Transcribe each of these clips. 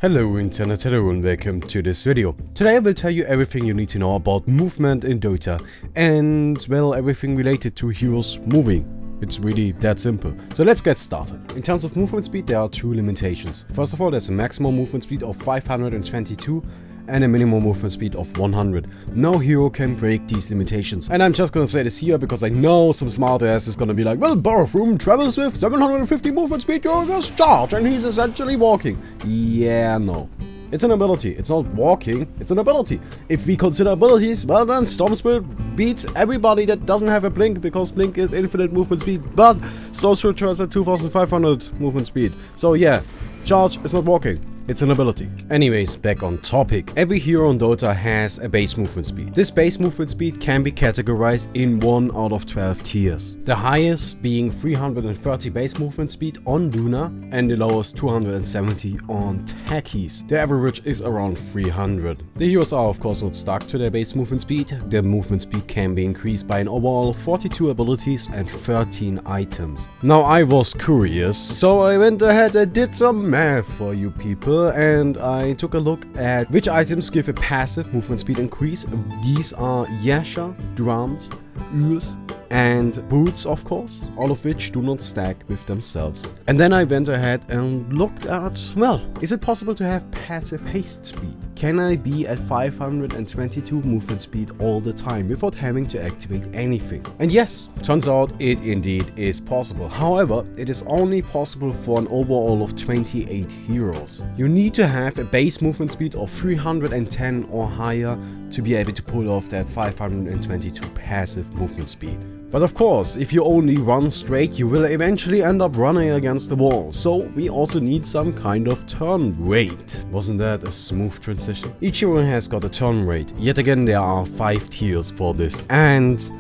Hello internet, hello and welcome to this video. Today I will tell you everything you need to know about movement in Dota and, well, everything related to heroes moving. It's really that simple. So let's get started. In terms of movement speed, there are two limitations. First of all, there's a maximum movement speed of 522 and a minimum movement speed of 100. No hero can break these limitations. And I'm just gonna say this here because I know some smart ass is gonna be like, well, Baumi travels with 750 movement speed during his charge and he's essentially walking. Yeah, no. It's an ability. It's not walking, it's an ability. If we consider abilities, well then Storm Spirit beats everybody that doesn't have a blink because blink is infinite movement speed, but Storm Spirit is at 2500 movement speed. So yeah, charge is not walking. It's an ability. Anyways, back on topic. Every hero in Dota has a base movement speed. This base movement speed can be categorized in 1 out of 12 tiers. The highest being 330 base movement speed on Luna and the lowest 270 on Techies. The average is around 300. The heroes are of course not stuck to their base movement speed. Their movement speed can be increased by an overall 42 abilities and 13 items. Now I was curious, so I went ahead and did some math for you people. And I took a look at which items give a passive movement speed increase. These are Yasha, drums, Ears, and boots, of course, all of which do not stack with themselves. And then I went ahead and looked at, well, is it possible to have passive haste speed? Can I be at 522 movement speed all the time without having to activate anything? And yes, turns out it indeed is possible. However, it is only possible for an overall of 28 heroes. You need to have a base movement speed of 310 or higher to be able to pull off that 522 passive movement speed. But of course, if you only run straight, you will eventually end up running against the wall. So we also need some kind of turn rate. Wasn't that a smooth transition? Each hero has got a turn rate. Yet again, there are 5 tiers for this. And,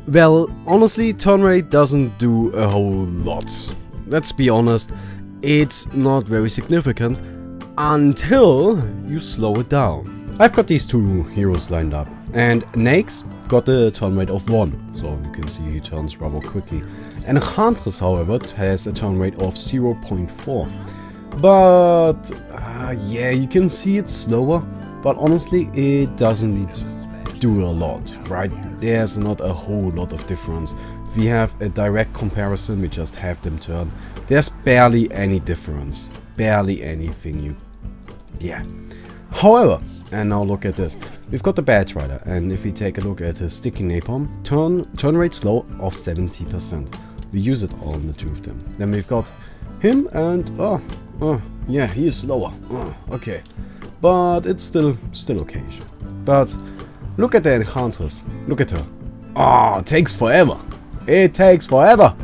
well, honestly, turn rate doesn't do a whole lot. Let's be honest, it's not very significant until you slow it down. I've got these two heroes lined up, and Nake's got a turn rate of 1, so you can see he turns rather quickly. And Huntress, however, has a turn rate of 0.4. But, yeah, you can see it's slower, but honestly, it doesn't do a lot, right? There's not a whole lot of difference. If we have a direct comparison, we just have them turn. There's barely any difference. Barely anything yeah. However, and now look at this. We've got the Badge Rider, and if we take a look at his Sticky Napalm, turn rate slow of 70%. We use it on the two of them. Then we've got him, and yeah, he is slower. Okay, but it's still okay. But look at the Enchantress. Look at her. It takes forever. It takes forever.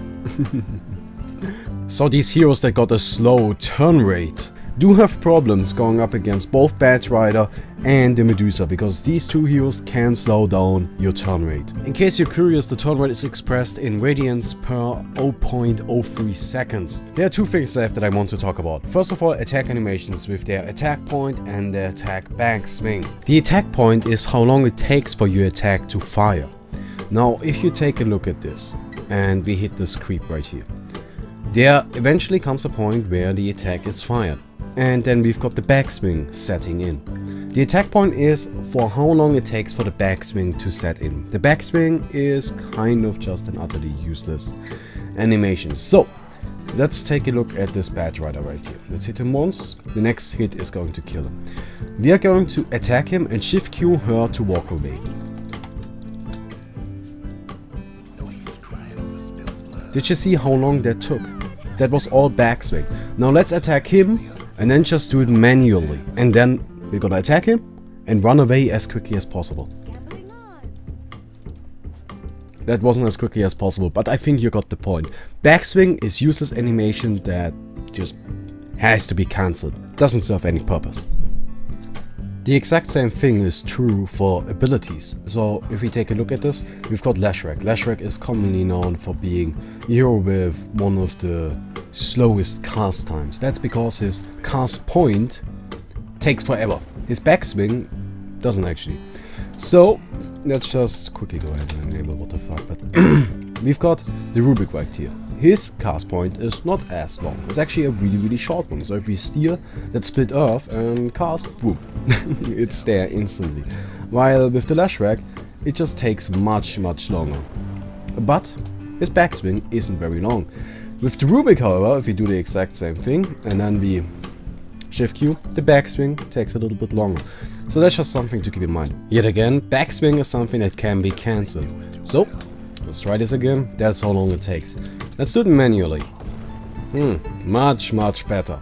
So these heroes that got a slow turn rate do have problems going up against both Badge Rider and the Medusa, because these two heroes can slow down your turn rate. In case you're curious, the turn rate is expressed in radians per 0.03 seconds. There are two things left that I want to talk about. First of all, attack animations with their attack point and their attack backswing. The attack point is how long it takes for your attack to fire. Now, if you take a look at this and we hit this creep right here, there eventually comes a point where the attack is fired. And then we've got the backswing setting in. The attack point is for how long it takes for the backswing to set in. The backswing is kind of just an utterly useless animation. So, let's take a look at this Badge Rider right here. Let's hit him once. The next hit is going to kill him. We are going to attack him and shift Q her to walk away. Did you see how long that took? That was all backswing. Now let's attack him and then just do it manually. And then we're gonna attack him and run away as quickly as possible. That wasn't as quickly as possible, but I think you got the point. Backswing is useless animation that just has to be cancelled. Doesn't serve any purpose. The exact same thing is true for abilities. So if we take a look at this, we've got Lashrak. Lashrak is commonly known for being a hero with one of the slowest cast times. That's because his cast point takes forever. His backswing doesn't actually. So let's just quickly go ahead and enable what the fuck. But we've got the Rubik right here. his cast point is not as long. It's actually a really short one. So if we steer that split earth and cast, boom, it's there instantly. While with the Lashwhack, it just takes much longer. But his backswing isn't very long. With the Rubik, however, if we do the exact same thing and then we shift Q, the backswing takes a little bit longer. So that's just something to keep in mind. Yet again, backswing is something that can be cancelled. So let's try this again. That's how long it takes. Let's do it manually. Much better.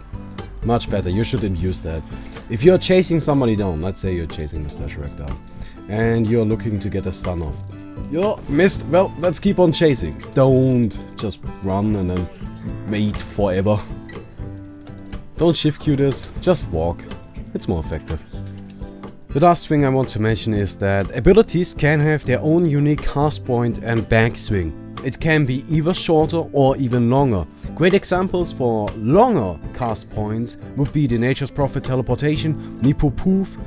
Much better. You shouldn't use that. If you're chasing somebody down, let's say you're chasing the Lashwhack down, and you're looking to get a stun off. You missed. Well, let's keep on chasing. Don't just run and then wait forever. Don't shift Q this. Just walk. It's more effective. The last thing I want to mention is that abilities can have their own unique cast point and backswing. It can be either shorter or even longer. Great examples for longer cast points would be the Nature's Prophet Teleportation, Nipo Poof,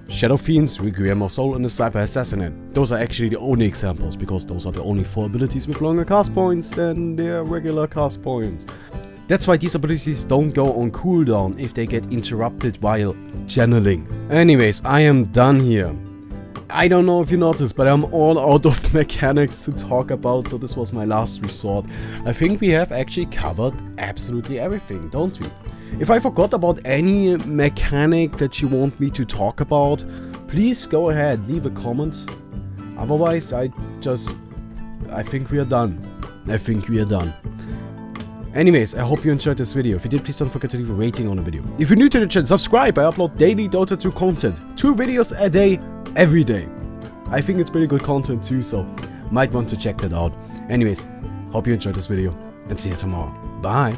Shadow Fiends, Requiem of Soul and the Sniper Assassinate. Those are actually the only examples, because those are the only 4 abilities with longer cast points than their regular cast points. That's why these abilities don't go on cooldown if they get interrupted while channeling. Anyways, I am done here. I don't know if you noticed, but I'm all out of mechanics to talk about, so this was my last resort. I think we have actually covered absolutely everything, don't we? If I forgot about any mechanic that you want me to talk about, please go ahead, leave a comment. Otherwise, I think we are done. Anyways, I hope you enjoyed this video. If you did, please don't forget to leave a rating on the video. If you're new to the channel, subscribe. I upload daily Dota 2 content. 2 videos a day, every day. I think it's pretty good content too, so might want to check that out. Anyways, hope you enjoyed this video and see you tomorrow. Bye.